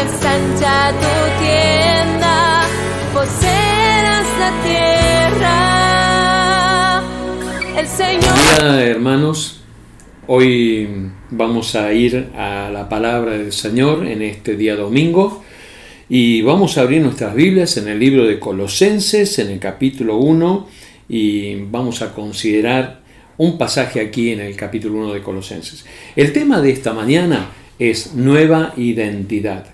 ensancha tu tienda, poseerás la tierra. El Señor. Hola hermanos, hoy vamos a ir a la palabra del Señor en este día domingo y vamos a abrir nuestras Biblias en el libro de Colosenses, en el capítulo 1, y vamos a considerar un pasaje aquí en el capítulo 1 de Colosenses. El tema de esta mañana es nueva identidad.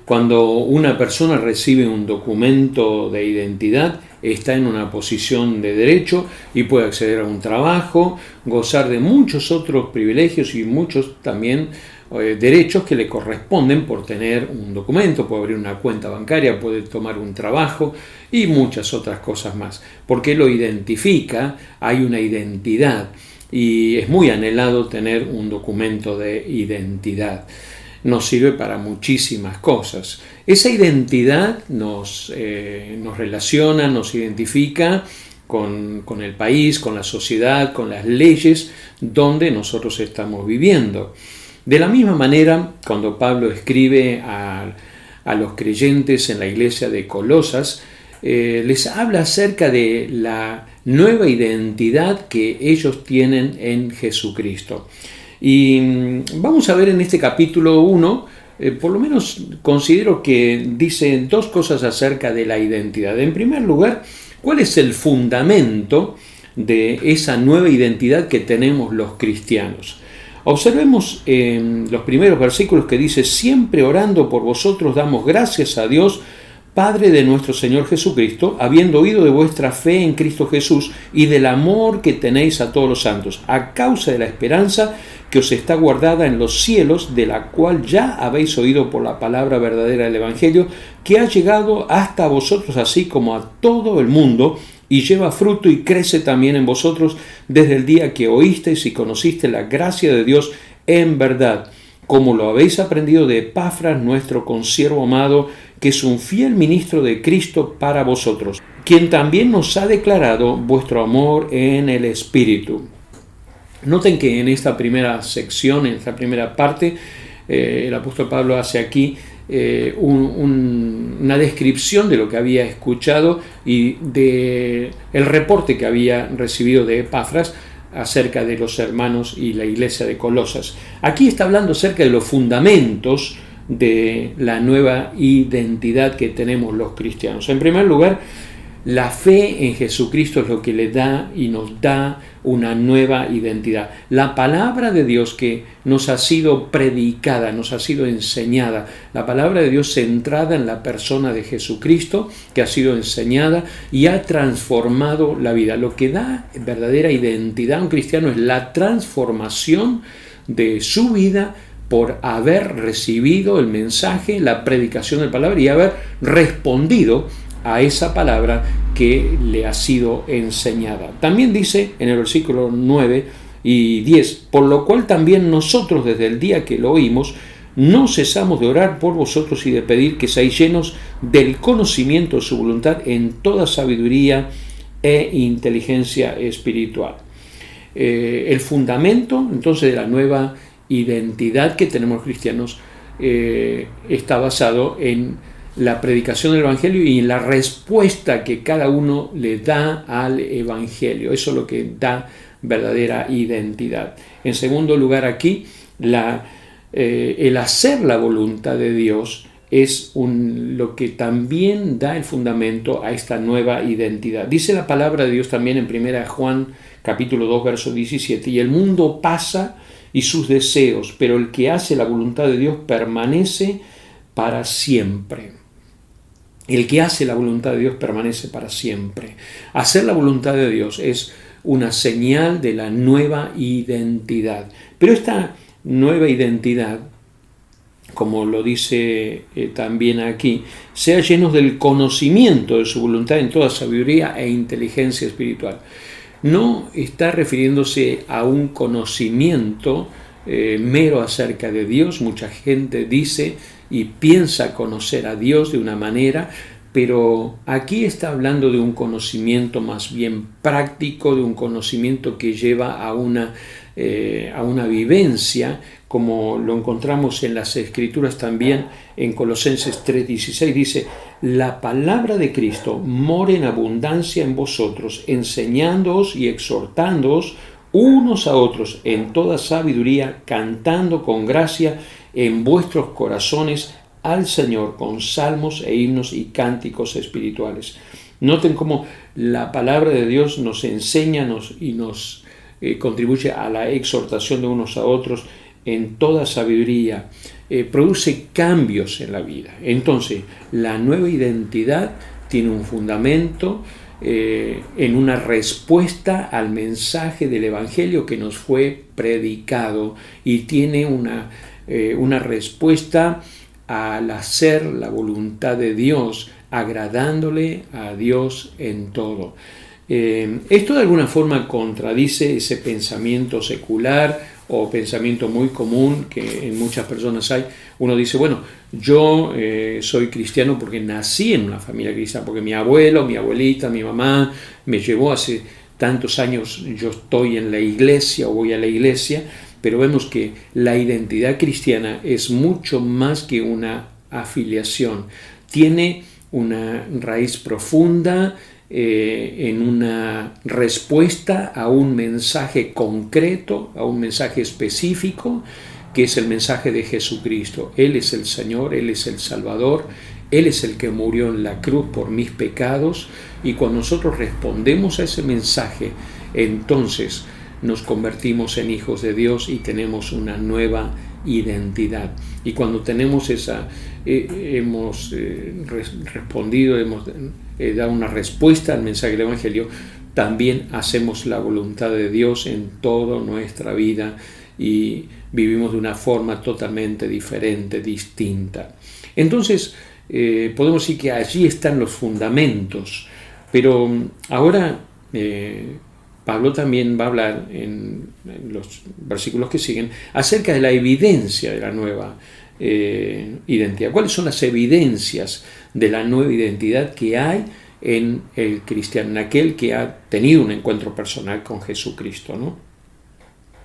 Cuando una persona recibe un documento de identidad, está en una posición de derecho y puede acceder a un trabajo, gozar de muchos otros privilegios y muchos también derechos que le corresponden por tener un documento. Puede abrir una cuenta bancaria, puede tomar un trabajo y muchas otras cosas más, porque lo identifica, hay una identidad y es muy anhelado tener un documento de identidad. Nos sirve para muchísimas cosas. Esa identidad nos relaciona, nos identifica con el país, con la sociedad, con las leyes donde nosotros estamos viviendo. De la misma manera, cuando Pablo escribe a los creyentes en la iglesia de Colosas, les habla acerca de la nueva identidad que ellos tienen en Jesucristo. Y vamos a ver en este capítulo 1, por lo menos considero que dice dos cosas acerca de la identidad. En primer lugar, ¿cuál es el fundamento de esa nueva identidad que tenemos los cristianos? Observemos los primeros versículos que dice: siempre orando por vosotros damos gracias a Dios, Padre de nuestro Señor Jesucristo, habiendo oído de vuestra fe en Cristo Jesús y del amor que tenéis a todos los santos, a causa de la esperanza que os está guardada en los cielos, de la cual ya habéis oído por la palabra verdadera del Evangelio, que ha llegado hasta vosotros así como a todo el mundo, y lleva fruto y crece también en vosotros desde el día que oísteis y conocisteis la gracia de Dios en verdad, como lo habéis aprendido de Epafras, nuestro consiervo amado, que es un fiel ministro de Cristo para vosotros, quien también nos ha declarado vuestro amor en el Espíritu. Noten que en esta primera sección, en esta primera parte, el apóstol Pablo hace aquí una descripción de lo que había escuchado y de el reporte que había recibido de Epafras acerca de los hermanos y la iglesia de Colosas. Aquí está hablando acerca de los fundamentos de la nueva identidad que tenemos los cristianos. En primer lugar, la fe en Jesucristo es lo que le da y nos da una nueva identidad. La palabra de Dios que nos ha sido predicada, nos ha sido enseñada, la palabra de Dios centrada en la persona de Jesucristo, que ha sido enseñada y ha transformado la vida. Lo que da verdadera identidad a un cristiano es la transformación de su vida por haber recibido el mensaje, la predicación de la palabra y haber respondido a esa palabra que le ha sido enseñada. También dice en el versículo 9 y 10, por lo cual también nosotros desde el día que lo oímos, no cesamos de orar por vosotros y de pedir que seáis llenos del conocimiento de su voluntad en toda sabiduría e inteligencia espiritual. El fundamento entonces de la nueva identidad que tenemos cristianos está basado en la predicación del Evangelio y en la respuesta que cada uno le da al Evangelio. Eso es lo que da verdadera identidad. En segundo lugar, aquí el hacer la voluntad de Dios es lo que también da el fundamento a esta nueva identidad. Dice la palabra de Dios también en 1 Juan capítulo 2 verso 17: y el mundo pasa y sus deseos, pero el que hace la voluntad de Dios permanece para siempre. El que hace la voluntad de Dios permanece para siempre. Hacer la voluntad de Dios es una señal de la nueva identidad. Pero esta nueva identidad, como lo dice también aquí, sea llenos del conocimiento de su voluntad en toda sabiduría e inteligencia espiritual. No está refiriéndose a un conocimiento mero acerca de Dios. Mucha gente dice y piensa conocer a Dios de una manera, pero aquí está hablando de un conocimiento más bien práctico, de un conocimiento que lleva a una a una vivencia, como lo encontramos en las Escrituras también. En Colosenses 3:16 dice: la palabra de Cristo mora en abundancia en vosotros, enseñándoos y exhortándoos unos a otros en toda sabiduría, cantando con gracia en vuestros corazones al Señor con salmos e himnos y cánticos espirituales. Noten cómo la palabra de Dios nos enseña y nos contribuye a la exhortación de unos a otros en toda sabiduría, produce cambios en la vida. Entonces, la nueva identidad tiene un fundamento en una respuesta al mensaje del Evangelio que nos fue predicado, y tiene una respuesta al hacer la voluntad de Dios, agradándole a Dios en todo. Esto de alguna forma contradice ese pensamiento secular o pensamiento muy común que en muchas personas hay. Uno dice, bueno, yo soy cristiano porque nací en una familia cristiana, porque mi abuelo, mi abuelita, mi mamá me llevó hace tantos años, yo estoy en la iglesia o voy a la iglesia. Pero vemos que la identidad cristiana es mucho más que una afiliación. Tiene una raíz profunda en una respuesta a un mensaje concreto, a un mensaje específico, que es el mensaje de Jesucristo. Él es el Señor, Él es el Salvador, Él es el que murió en la cruz por mis pecados, y cuando nosotros respondemos a ese mensaje, entonces nos convertimos en hijos de Dios y tenemos una nueva identidad. Y cuando tenemos hemos respondido, hemos dado una respuesta al mensaje del Evangelio, también hacemos la voluntad de Dios en toda nuestra vida y vivimos de una forma totalmente diferente, distinta. Entonces, podemos decir que allí están los fundamentos, pero ahora Pablo también va a hablar en los versículos que siguen acerca de la evidencia de la nueva identidad. ¿Cuáles son las evidencias de la nueva identidad que hay en el cristiano, en aquel que ha tenido un encuentro personal con Jesucristo, ¿no?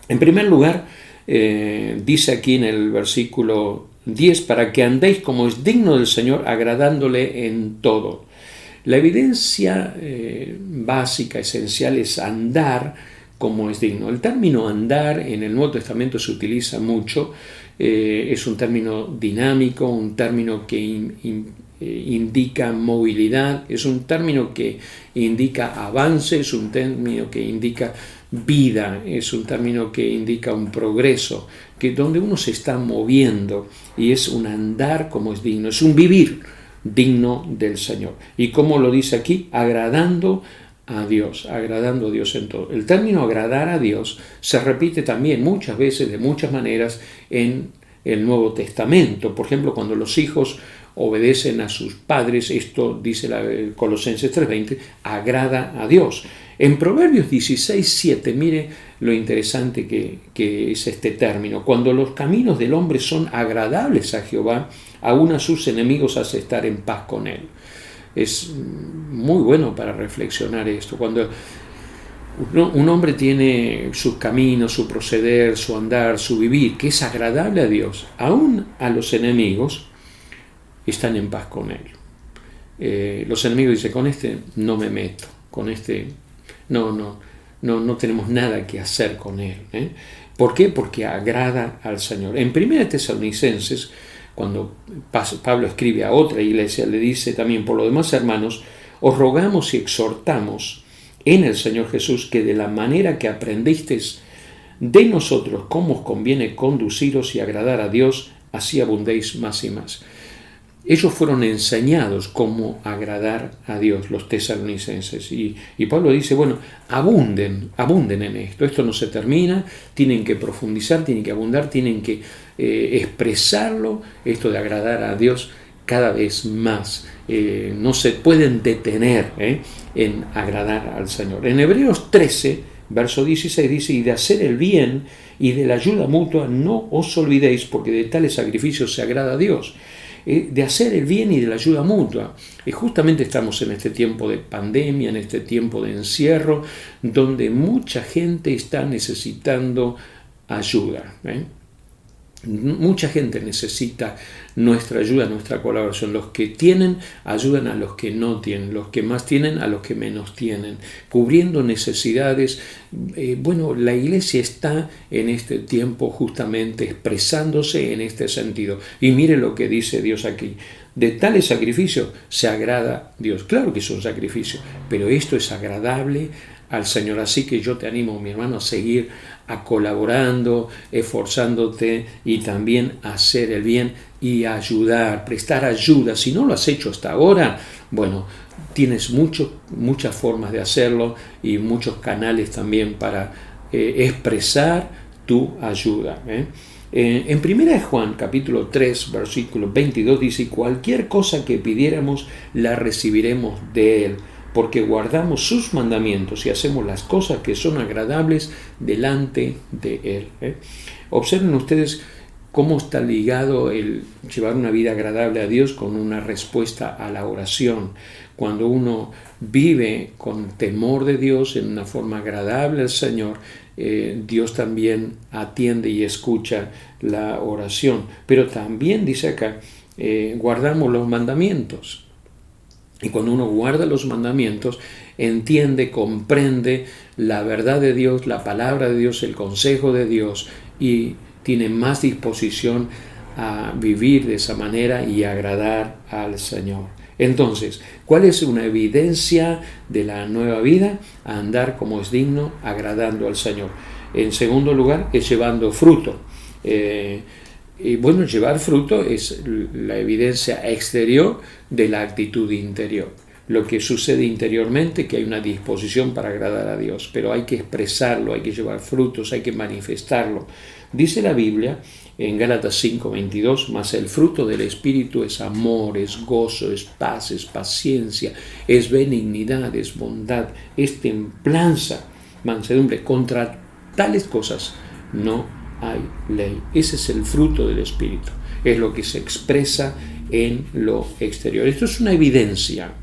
En primer lugar, dice aquí en el versículo 10, para que andéis como es digno del Señor, agradándole en todo. La evidencia básica, esencial, es andar como es digno. El término andar en el Nuevo Testamento se utiliza mucho, es un término dinámico, un término que indica movilidad, es un término que indica avance, es un término que indica vida, es un término que indica un progreso, que donde uno se está moviendo, y es un andar como es digno, es un vivir digno del Señor. Y como lo dice aquí, agradando a Dios en todo. El término agradar a Dios se repite también muchas veces, de muchas maneras, en el Nuevo Testamento. Por ejemplo, cuando los hijos obedecen a sus padres, esto dice Colosenses 3:20, agrada a Dios. En Proverbios 16:7, mire lo interesante que es este término. Cuando los caminos del hombre son agradables a Jehová, aún a sus enemigos hace estar en paz con él. Es muy bueno para reflexionar esto. Cuando un hombre tiene sus caminos, su proceder, su andar, su vivir, que es agradable a Dios, aún a los enemigos están en paz con él. Los enemigos dicen, con este no me meto, con este no tenemos nada que hacer con él. ¿Por qué? Porque agrada al Señor. En 1 Tesalonicenses, cuando Pablo escribe a otra iglesia, le dice también, por lo demás, hermanos, os rogamos y exhortamos en el Señor Jesús que de la manera que aprendisteis de nosotros cómo os conviene conduciros y agradar a Dios, así abundéis más y más. Ellos fueron enseñados cómo agradar a Dios, los tesalonicenses. Y Pablo dice, bueno, abunden en esto. Esto no se termina, tienen que profundizar, tienen que abundar, tienen que expresarlo, esto de agradar a Dios cada vez más. No se pueden detener en agradar al Señor. En Hebreos 13, verso 16 dice, y de hacer el bien y de la ayuda mutua no os olvidéis, porque de tales sacrificios se agrada a Dios. de hacer el bien y de la ayuda mutua. Y justamente estamos en este tiempo de pandemia, en este tiempo de encierro, donde mucha gente está necesitando ayuda. Mucha gente necesita nuestra ayuda, nuestra colaboración. Los que tienen ayudan a los que no tienen, los que más tienen a los que menos tienen, cubriendo necesidades. La iglesia está en este tiempo justamente expresándose en este sentido. Y mire lo que dice Dios aquí. De tales sacrificios se agrada Dios. Claro que es un sacrificio, pero esto es agradable al Señor. Así que yo te animo, mi hermano, a seguir colaborando, esforzándote y también a hacer el bien y ayudar, prestar ayuda. Si no lo has hecho hasta ahora, tienes muchas formas de hacerlo y muchos canales también para expresar tu ayuda. En 1 Juan capítulo 3 versículo 22 dice: cualquier cosa que pidiéramos la recibiremos de Él, porque guardamos sus mandamientos y hacemos las cosas que son agradables delante de Él. Observen ustedes cómo está ligado el llevar una vida agradable a Dios con una respuesta a la oración. Cuando uno vive con temor de Dios en una forma agradable al Señor, Dios también atiende y escucha la oración. Pero también dice acá, guardamos los mandamientos. Y cuando uno guarda los mandamientos, entiende, comprende la verdad de Dios, la palabra de Dios, el consejo de Dios, y tiene más disposición a vivir de esa manera y agradar al Señor. Entonces, ¿cuál es una evidencia de la nueva vida? Andar como es digno, agradando al Señor. En segundo lugar, es llevando fruto. Llevar fruto es la evidencia exterior de la actitud interior. Lo que sucede interiormente, que hay una disposición para agradar a Dios, pero hay que expresarlo, hay que llevar frutos, hay que manifestarlo. Dice la Biblia en Gálatas 5:22, mas el fruto del Espíritu es amor, es gozo, es paz, es paciencia, es benignidad, es bondad, es templanza, mansedumbre. Contra tales cosas no hay ley. Ese es el fruto del Espíritu, es lo que se expresa en lo exterior. Esto es una evidencia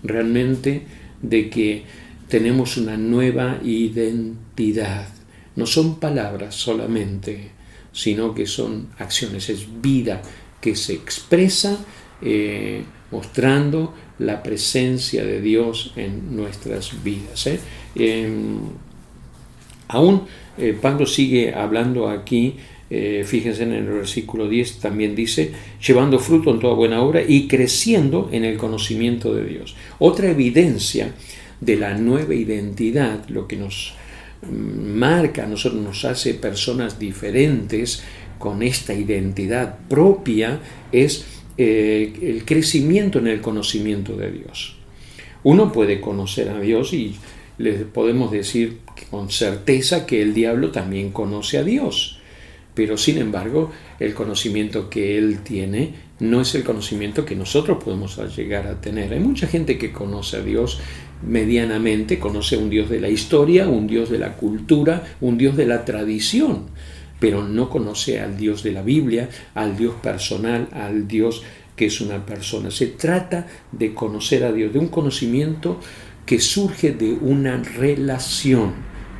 realmente de que tenemos una nueva identidad. No son palabras solamente, sino que son acciones, es vida que se expresa mostrando la presencia de Dios en nuestras vidas. Pablo sigue hablando aquí, fíjense en el versículo 10, también dice, llevando fruto en toda buena obra y creciendo en el conocimiento de Dios. Otra evidencia de la nueva identidad, lo que nos marca a nosotros, nos hace personas diferentes con esta identidad propia, es el crecimiento en el conocimiento de Dios. Uno puede conocer a Dios y les podemos decir con certeza que el diablo también conoce a Dios, pero sin embargo el conocimiento que él tiene no es el conocimiento que nosotros podemos llegar a tener. Hay mucha gente que conoce a Dios medianamente, conoce un Dios de la historia, un Dios de la cultura, un Dios de la tradición, pero no conoce al Dios de la Biblia, al Dios personal, al Dios que es una persona. Se trata de conocer a Dios, de un conocimiento que surge de una relación.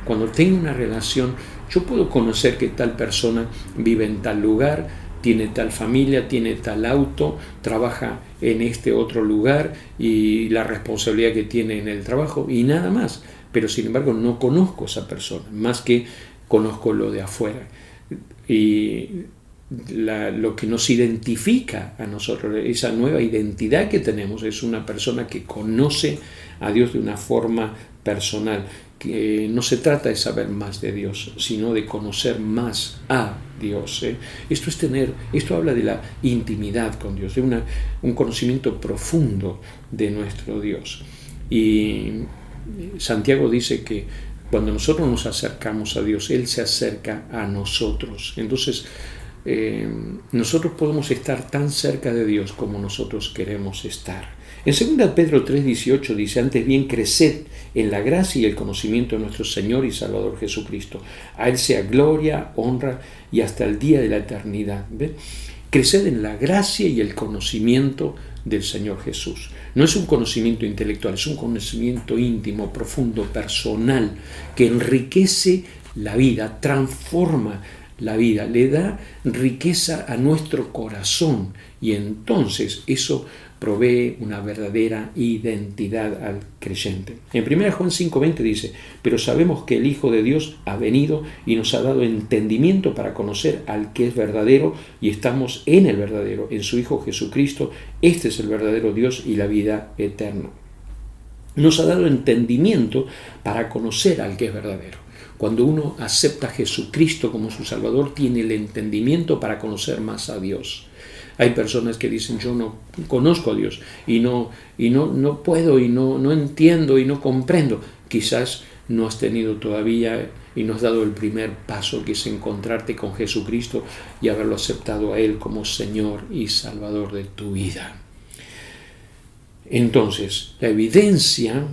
Cuando tengo una relación, yo puedo conocer que tal persona vive en tal lugar, tiene tal familia, tiene tal auto, trabaja en este otro lugar y la responsabilidad que tiene en el trabajo y nada más. Pero sin embargo no conozco a esa persona, más que conozco lo de afuera. Y lo que nos identifica a nosotros, esa nueva identidad que tenemos, es una persona que conoce a Dios de una forma personal, que no se trata de saber más de Dios, sino de conocer más a Dios. Esto habla de la intimidad con Dios, de un conocimiento profundo de nuestro Dios. Y Santiago dice que cuando nosotros nos acercamos a Dios, Él se acerca a nosotros. Entonces, nosotros podemos estar tan cerca de Dios como nosotros queremos estar. En 2 Pedro 3:18 dice, antes bien creced en la gracia y el conocimiento de nuestro Señor y Salvador Jesucristo. A Él sea gloria, honra y hasta el día de la eternidad. ¿Ven? Creced en la gracia y el conocimiento del Señor Jesús. No es un conocimiento intelectual, es un conocimiento íntimo, profundo, personal, que enriquece la vida, transforma la vida, le da riqueza a nuestro corazón y entonces eso provee una verdadera identidad al creyente. En 1 Juan 5:20 dice: pero sabemos que el Hijo de Dios ha venido y nos ha dado entendimiento para conocer al que es verdadero, y estamos en el verdadero, en su Hijo Jesucristo. Este es el verdadero Dios y la vida eterna. Nos ha dado entendimiento para conocer al que es verdadero. Cuando uno acepta a Jesucristo como su Salvador, tiene el entendimiento para conocer más a Dios. Hay personas que dicen: yo no conozco a Dios y no puedo y no entiendo y no comprendo. Quizás no has tenido todavía y no has dado el primer paso, que es encontrarte con Jesucristo y haberlo aceptado a Él como Señor y Salvador de tu vida. Entonces, la evidencia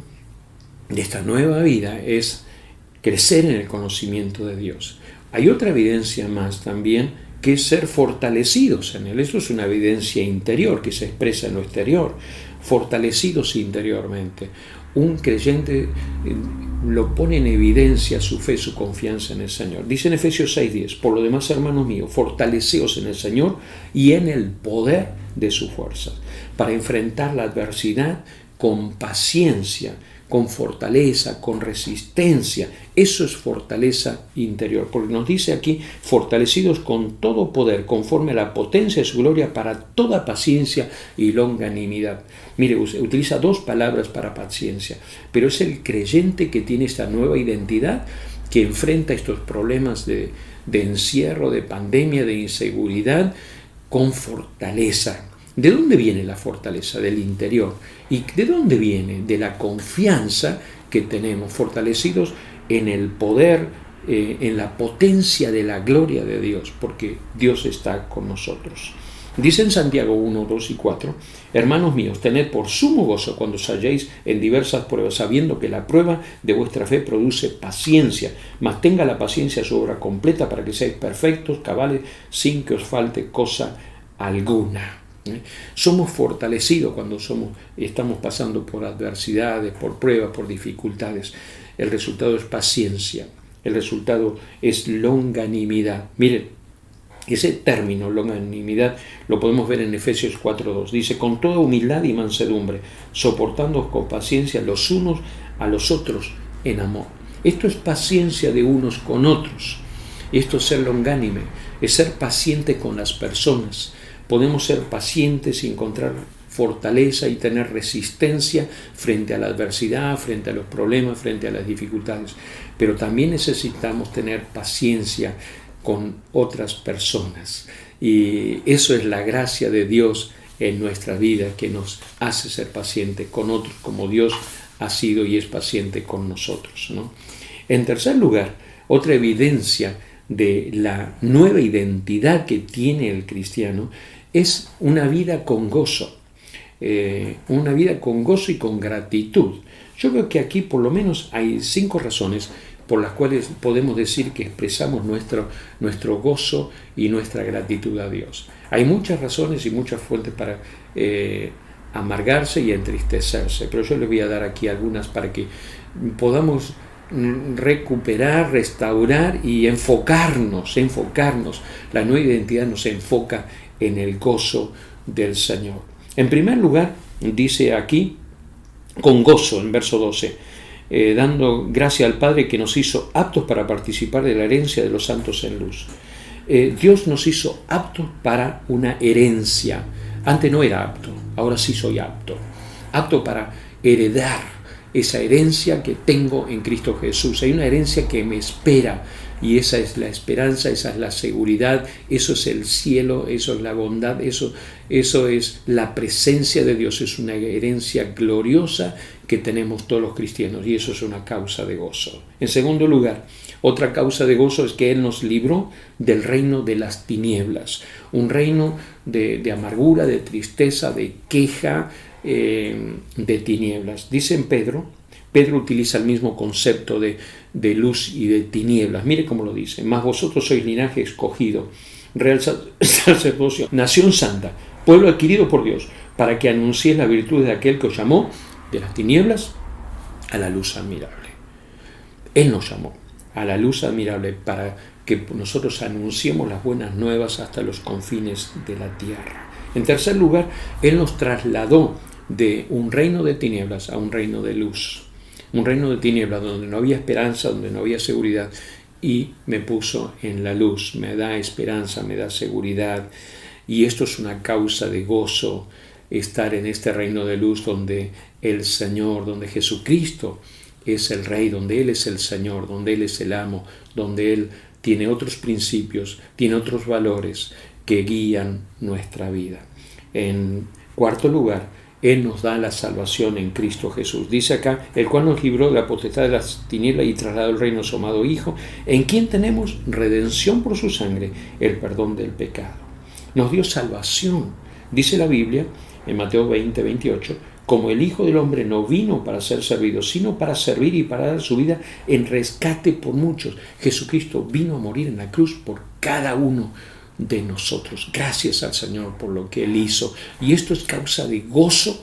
de esta nueva vida es crecer en el conocimiento de Dios. Hay otra evidencia más también, que es ser fortalecidos en Él. Eso es una evidencia interior que se expresa en lo exterior, fortalecidos interiormente. Un creyente lo pone en evidencia su fe, su confianza en el Señor. Dice en Efesios 6:10: por lo demás, hermanos míos, fortaleceos en el Señor y en el poder de su fuerza, para enfrentar la adversidad con paciencia, con fortaleza, con resistencia. Eso es fortaleza interior, porque nos dice aquí: fortalecidos con todo poder, conforme a la potencia de su gloria, para toda paciencia y longanimidad. Mire, utiliza dos palabras para paciencia, pero es el creyente que tiene esta nueva identidad, que enfrenta estos problemas de encierro, de pandemia, de inseguridad, con fortaleza. ¿De dónde viene la fortaleza? Del interior. ¿Y de dónde viene? De la confianza que tenemos, fortalecidos en el poder, en la potencia de la gloria de Dios, porque Dios está con nosotros. Dice en Santiago 1, 2 y 4: hermanos míos, tened por sumo gozo cuando os halléis en diversas pruebas, sabiendo que la prueba de vuestra fe produce paciencia, mas tenga la paciencia su obra completa, para que seáis perfectos, cabales, sin que os falte cosa alguna. Somos fortalecidos cuando estamos pasando por adversidades, por pruebas, por dificultades. El resultado es paciencia, el resultado es longanimidad. Miren, ese término, longanimidad, lo podemos ver en Efesios 4:2. Dice: con toda humildad y mansedumbre, soportándoos con paciencia los unos a los otros en amor. Esto es paciencia de unos con otros. Esto es ser longánime, es ser paciente con las personas. Podemos ser pacientes y encontrar fortaleza y tener resistencia frente a la adversidad, frente a los problemas, frente a las dificultades. Pero también necesitamos tener paciencia con otras personas. Y eso es la gracia de Dios en nuestra vida, que nos hace ser pacientes con otros, como Dios ha sido y es paciente con nosotros, ¿no? En tercer lugar, otra evidencia de la nueva identidad que tiene el cristiano es una vida con gozo, una vida con gozo y con gratitud. Yo veo que aquí por lo menos hay 5 razones por las cuales podemos decir que expresamos nuestro gozo y nuestra gratitud a Dios. Hay muchas razones y muchas fuentes para amargarse y entristecerse, pero yo les voy a dar aquí algunas para que podamos recuperar, restaurar y enfocarnos. La nueva identidad nos enfoca en el gozo del Señor. En primer lugar, dice aquí, con gozo, en verso 12, dando gracia al Padre que nos hizo aptos para participar de la herencia de los santos en luz. Dios nos hizo aptos para una herencia. Antes no era apto, ahora sí soy apto. Apto para heredar esa herencia que tengo en Cristo Jesús. Hay una herencia que me espera, y esa es la esperanza, esa es la seguridad, eso es el cielo, eso es la bondad, eso es la presencia de Dios. Es una herencia gloriosa que tenemos todos los cristianos, y eso es una causa de gozo. En segundo lugar, otra causa de gozo es que Él nos libró del reino de las tinieblas, un reino de amargura, de tristeza, de queja, de tinieblas. Dice en Pedro utiliza el mismo concepto de luz y de tinieblas. Mire cómo lo dice: mas vosotros sois linaje escogido, real sacerdocio, nación santa, pueblo adquirido por Dios, para que anunciéis la virtud de aquel que os llamó de las tinieblas a la luz admirable. Él nos llamó a la luz admirable para que nosotros anunciemos las buenas nuevas hasta los confines de la tierra. En tercer lugar, Él nos trasladó de un reino de tinieblas a un reino de luz. Un reino de tinieblas donde no había esperanza, donde no había seguridad, y me puso en la luz, me da esperanza, me da seguridad. Y esto es una causa de gozo, estar en este reino de luz donde el Señor, donde Jesucristo es el Rey, donde Él es el Señor, donde Él es el amo, donde Él tiene otros principios, tiene otros valores que guían nuestra vida. En cuarto lugar, Él nos da la salvación en Cristo Jesús. Dice acá, el cual nos libró de la potestad de las tinieblas y trasladó el reino a su amado Hijo, en quien tenemos redención por su sangre, el perdón del pecado. Nos dio salvación. Dice la Biblia, en Mateo 20, 28, como el Hijo del Hombre no vino para ser servido, sino para servir y para dar su vida en rescate por muchos. Jesucristo vino a morir en la cruz por cada uno de nosotros. Gracias al Señor por lo que Él hizo. Y esto es causa de gozo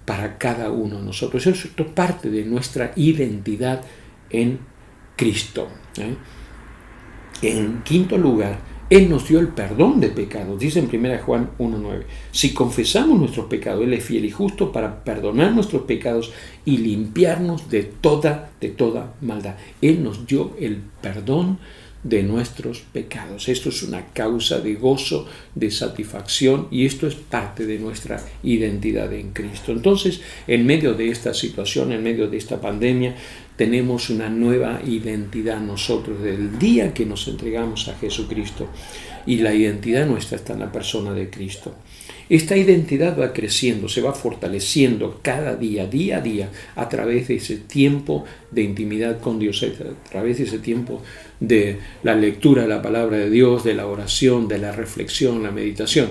para cada uno de nosotros. Esto es parte de nuestra identidad en Cristo. En quinto lugar, Él nos dio el perdón de pecados. Dice en 1 Juan 1:9, si confesamos nuestros pecados, Él es fiel y justo para perdonar nuestros pecados y limpiarnos de toda maldad. Él nos dio el perdón de nuestros pecados. Esto es una causa de gozo, de satisfacción, y esto es parte de nuestra identidad en Cristo. Entonces, en medio de esta situación, en medio de esta pandemia, tenemos una nueva identidad nosotros del día que nos entregamos a Jesucristo, y la identidad nuestra está en la persona de Cristo. Esta identidad va creciendo, se va fortaleciendo cada día, día a día, a través de ese tiempo de intimidad con Dios, a través de ese tiempo de la lectura de la palabra de Dios, de la oración, de la reflexión, la meditación.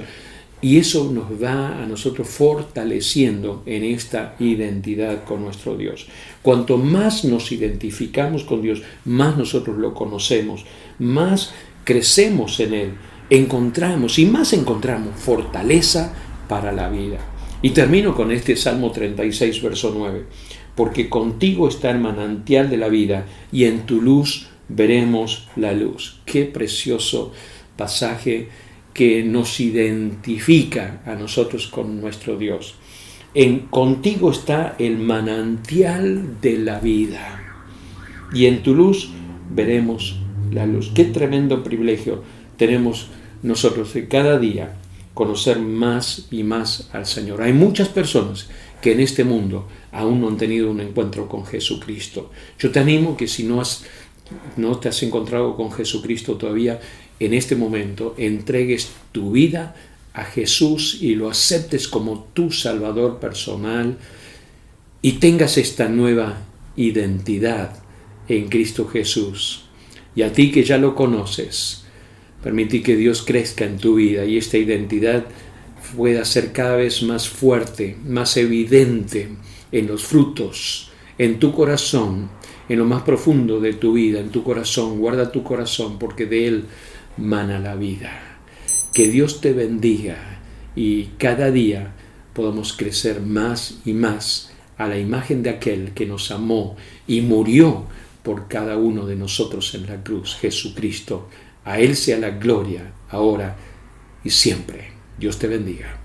Y eso nos va a nosotros fortaleciendo en esta identidad con nuestro Dios. Cuanto más nos identificamos con Dios, más nosotros lo conocemos, más crecemos en Él, encontramos fortaleza para la vida. Y termino con este Salmo 36, verso 9. Porque contigo está el manantial de la vida, y en tu luz veremos la luz. Qué precioso pasaje que nos identifica a nosotros con nuestro Dios. Contigo está el manantial de la vida, y en tu luz veremos la luz. Qué tremendo privilegio tenemos nosotros de cada día conocer más y más al Señor. Hay muchas personas que en este mundo aún no han tenido un encuentro con Jesucristo. Yo te animo que si no te has encontrado con Jesucristo todavía, en este momento entregues tu vida a Jesús y lo aceptes como tu Salvador personal, y tengas esta nueva identidad en Cristo Jesús. Y a ti que ya lo conoces, permití que Dios crezca en tu vida y esta identidad pueda ser cada vez más fuerte, más evidente en los frutos, en tu corazón, en lo más profundo de tu vida, en tu corazón. Guarda tu corazón, porque de él mana la vida. Que Dios te bendiga y cada día podamos crecer más y más a la imagen de aquel que nos amó y murió por cada uno de nosotros en la cruz, Jesucristo. A Él sea la gloria, ahora y siempre. Dios te bendiga.